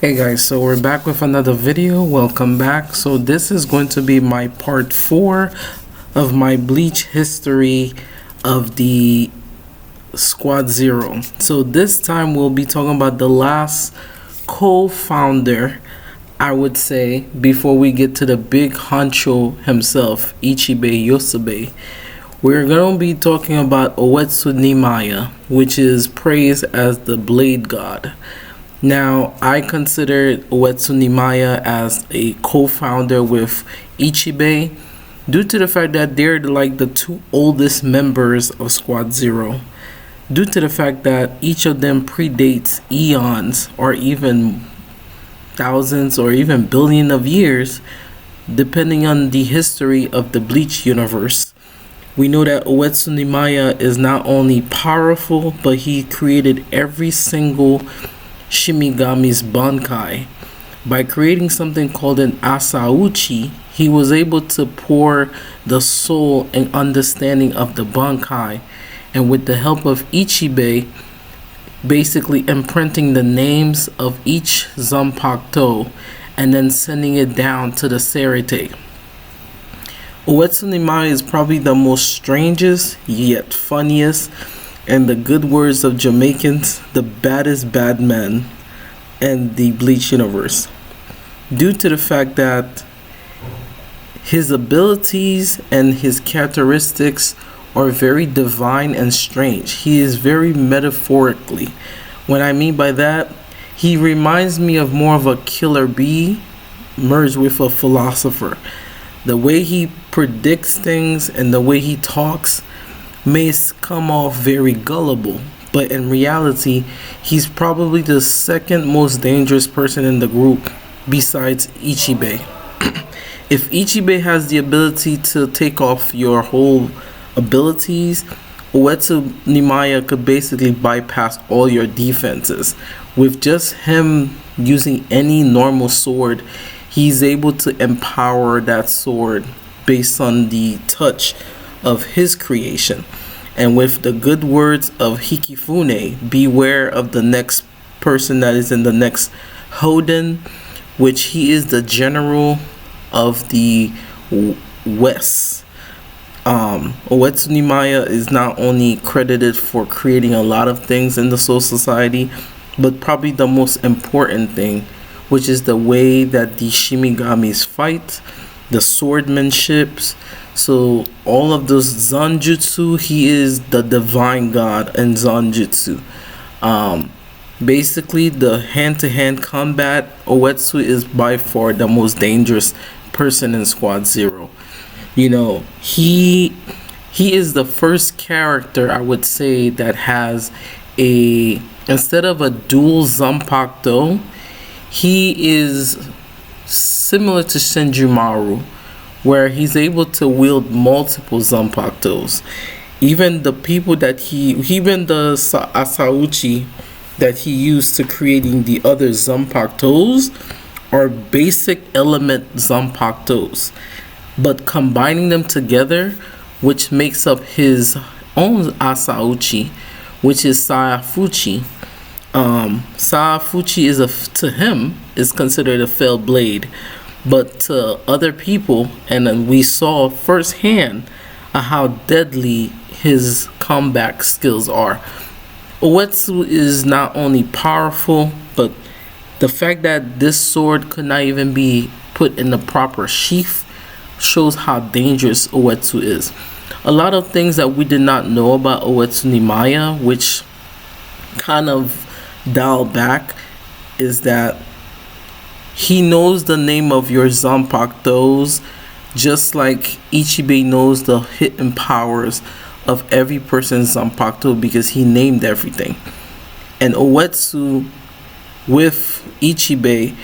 Hey guys, so we're back with another video. Welcome back. So this is going to be my part 4 of my Bleach history of the Squad Zero. So this time we'll be talking about the last co-founder, I would say, before we get to the big honcho himself, Ichibe Yosabe. We're going to be talking about Uetsu Nimaya, which is praised as the Blade God. Now, I consider Uetsu Nimaya as a co-founder with Ichibe due to the fact that they're like the two oldest members of Squad Zero. Due to the fact that each of them predates eons or even thousands or even billion of years, depending on the history of the Bleach universe. We know that Uetsu Nimaya is not only powerful, but he created every single Shimigami's Bankai. By creating something called an Asauchi, he was able to pour the soul and understanding of the Bankai, and with the help of Ichibe, basically imprinting the names of each Zanpakuto and then sending it down to the Serite. Uetsu Nimaya is probably the most strangest yet funniest, and the good words of Jamaicans, the baddest bad man in the Bleach universe. Due to the fact that his abilities and his characteristics are very divine and strange. He is very metaphorically. What I mean by that, he reminds me of more of a killer bee merged with a philosopher. The way he predicts things and the way he talks may come off very gullible, but in reality, he's probably the second most dangerous person in the group besides Ichibe. If Ichibe has the ability to take off your whole abilities, Uetsu Nimaya could basically bypass all your defenses. With just him using any normal sword, he's able to empower that sword based on the touch of his creation. And with the good words of Hikifune, beware of the next person that is in the next Hoden, which he is the general of the West. Uetsu Nimaya is not only credited for creating a lot of things in the Soul Society, but probably the most important thing, which is the way that the Shimigamis fight, the swordmanships. So all of those Zanjutsu, he is the divine god in Zanjutsu. Basically, the hand-to-hand combat, Uetsu is by far the most dangerous person in Squad Zero. You know, he is the first character, I would say, that has a, instead of a dual Zanpakuto, he is similar to Senjumaru, where he's able to wield multiple Zanpakutos. Even the people that even the Asauchi that he used to creating the other Zanpakutos are basic element Zanpakutos. But combining them together, which makes up his own Asauchi, which is Saifuchi. Saifuchi to him is considered a failed blade, but to other people, and then we saw firsthand how deadly his combat skills are. Uetsu is not only powerful, but the fact that this sword could not even be put in the proper sheath shows how dangerous Uetsu is. A lot of things that we did not know about Uetsu Nimaya, which kind of dial back, is that he knows the name of your Zanpakutos, just like Ichibe knows the hidden powers of every person's Zanpakuto because he named everything. And Uetsu with Ichibe,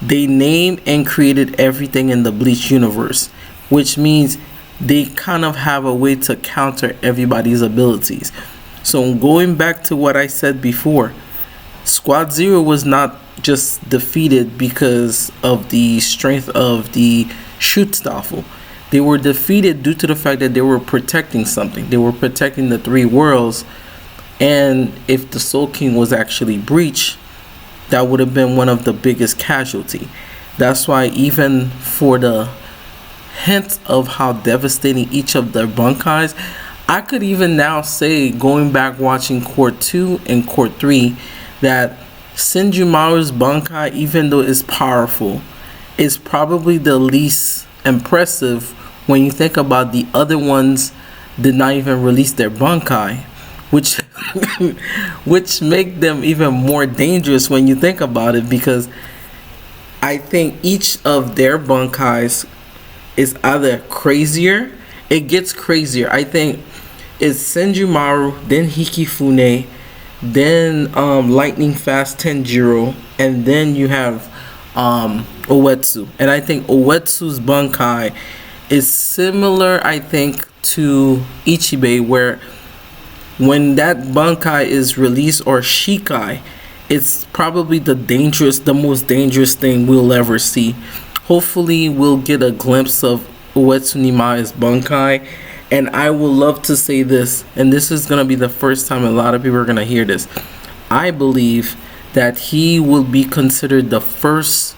they named and created everything in the Bleach universe, which means they kind of have a way to counter everybody's abilities. So going back to what I said before, Squad Zero was not just defeated because of the strength of the Schutzstaffel. They were defeated due to the fact that they were protecting something. They were protecting the three worlds, and if the Soul King was actually breached, that would have been one of the biggest casualty. That's why even for the hint of how devastating each of their Bankais, I could even now say, going back watching Court 2 and Court 3, that Senjumaru's Bankai, even though it's powerful, is probably the least impressive when you think about the other ones did not even release their Bankai, which which make them even more dangerous when you think about it, because I think each of their Bankais is either crazier. It gets crazier. I think it's Senjumaru, then Hikifune, then Lightning Fast Tenjiro, and then you have Uetsu. And I think Uetsu's Bankai is similar, I think, to Ichibei, where when that Bankai is released, or Shikai, it's probably the most dangerous thing we'll ever see. Hopefully we'll get a glimpse of Uetsu Nimai's Bankai. And I would love to say this, and this is going to be the first time a lot of people are going to hear this. I believe that he will be considered the first,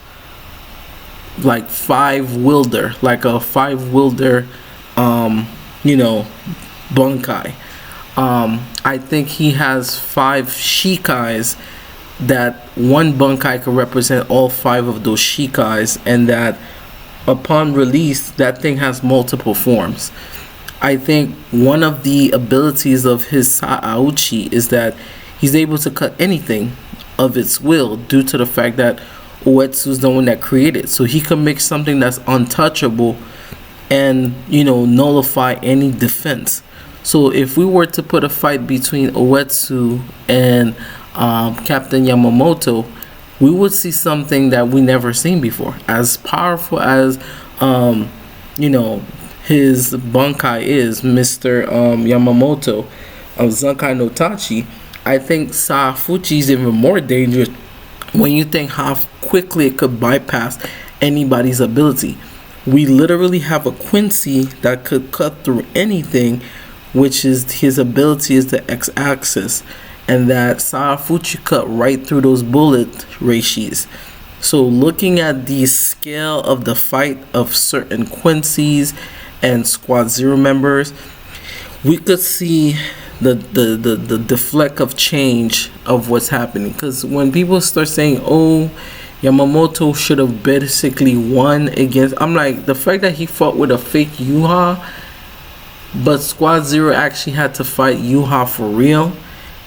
like, five-wielder, like a five-wielder, Bankai. I think he has 5 Shikais, that one Bankai could represent all 5 of those Shikais, and that upon release, that thing has multiple forms. I think one of the abilities of his Sa'auchi is that he's able to cut anything of its will, due to the fact that Uetsu is the one that created. So he can make something that's untouchable and, nullify any defense. So if we were to put a fight between Uetsu and Captain Yamamoto, we would see something that we never seen before. As powerful as his Bankai is, Mr. Yamamoto of Zankai no Tachi, I think Saafuchi is even more dangerous when you think how quickly it could bypass anybody's ability. We literally have a Quincy that could cut through anything, which is his ability is the X-axis, and that Saafuchi cut right through those bullet reishis. So looking at the scale of the fight of certain Quincy's and Squad Zero members, we could see the deflect of change of what's happening. Because when people start saying, oh, Yamamoto should have basically won against, I'm like, the fact that he fought with a fake Yuha, but Squad Zero actually had to fight Yuha for real,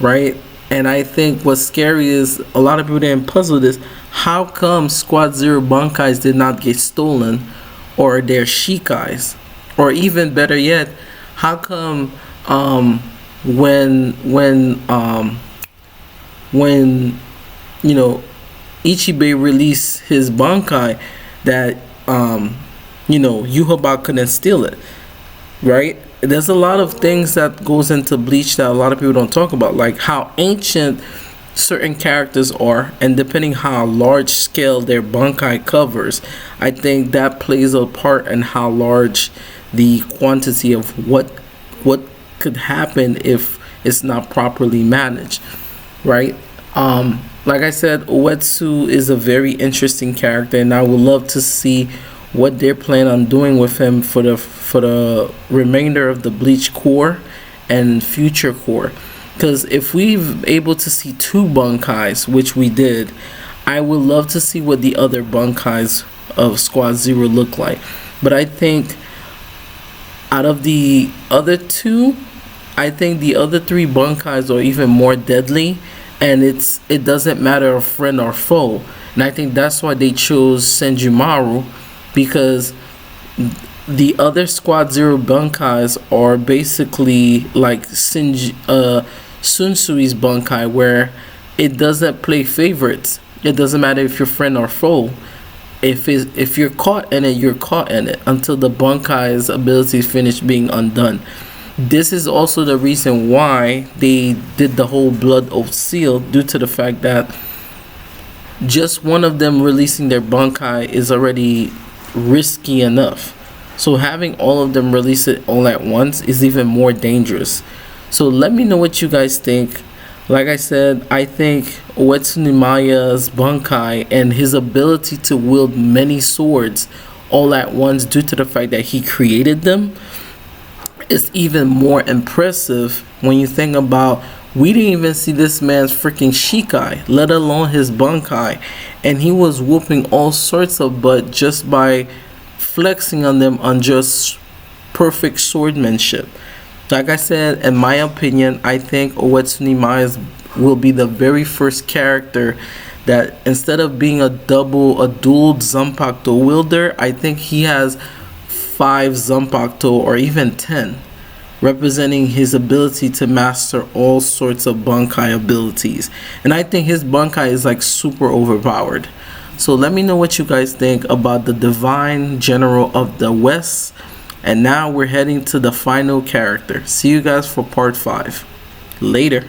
right? And I think what's scary is a lot of people didn't puzzle this. How come Squad Zero Bankais did not get stolen, or their Shikais? Or even better yet, how come when Ichibei released his Bankai, that Yuhaba couldn't steal it, right? There's a lot of things that goes into Bleach that a lot of people don't talk about, like how ancient certain characters are, and depending how large scale their Bankai covers, I think that plays a part in how large the quantity of what could happen if it's not properly managed, right? Like I said, Uetsu is a very interesting character, and I would love to see what they're planning on doing with him for the remainder of the Bleach core and future core. Because if we're able to see 2 Bankais, which we did, I would love to see what the other Bankais of Squad Zero look like. But I think out of the other 2, I think the other 3 Bankais are even more deadly, and it doesn't matter if friend or foe. And I think that's why they chose Senjumaru, because the other Squad Zero Bankais are basically like Sunsui's Bankai, where it doesn't play favorites. It doesn't matter if you're friend or foe. If you're caught in it, you're caught in it until the Bankai's abilities finish being undone. This is also the reason why they did the whole Blood Oath seal, due to the fact that just one of them releasing their Bankai is already risky enough. So having all of them release it all at once is even more dangerous. So let me know what you guys think. Like I said, I think Uetsunumaya's Bunkai and his ability to wield many swords all at once due to the fact that he created them is even more impressive when you think about we didn't even see this man's freaking Shikai, let alone his Bunkai, and he was whooping all sorts of butt just by flexing on them on just perfect swordmanship. Like I said, in my opinion, I think Uetsunumaya's will be the very first character that instead of being a dual Zanpakuto wielder, I think he has 5 Zanpakuto or even 10, representing his ability to master all sorts of Bunkai abilities. And I think his Bunkai is like super overpowered. So let me know what you guys think about the Divine General of the West. And now we're heading to the final character. See you guys for part 5. Later.